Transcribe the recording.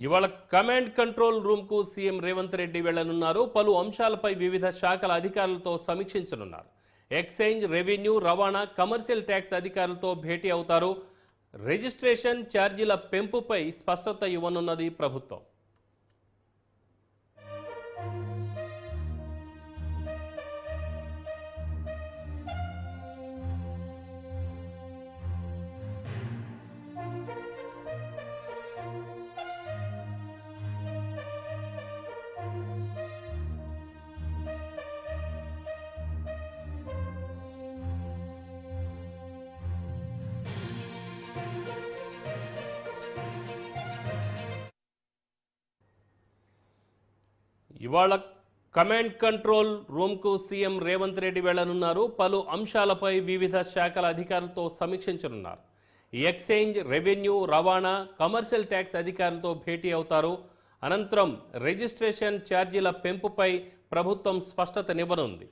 ఇవాళ command control రూమ్కు CM Revanth Reddy వెళ్లనున్నారు. పలు అంశాలపై వివిధ శాఖల అధికారులతో సమీక్షించనున్నారు. ఎక్సైజ్, రెవెన్యూ, రవాణా, కమర్షియల్ ట్యాక్స్ అధికారులతో భేటీ అవుతారు. రిజిస్ట్రేషన్ ఛార్జీల పెంపుపై స్పష్టత ఇవ్వనున్నది ప్రభుత్వం. ఇవాళ కమాండ్ కంట్రోల్ రూమ్కు సీఎం రేవంత్ రెడ్డి వెళ్లనున్నారు. పలు అంశాలపై వివిధ శాఖల అధికారులతో సమీక్షించనున్నారు. ఎక్సైజ్, రెవెన్యూ, రవాణా, కమర్షియల్ ట్యాక్స్ అధికారులతో భేటీ అవుతారు. అనంతరం రిజిస్ట్రేషన్ ఛార్జీల పెంపుపై ప్రభుత్వం స్పష్టతనివ్వనుంది.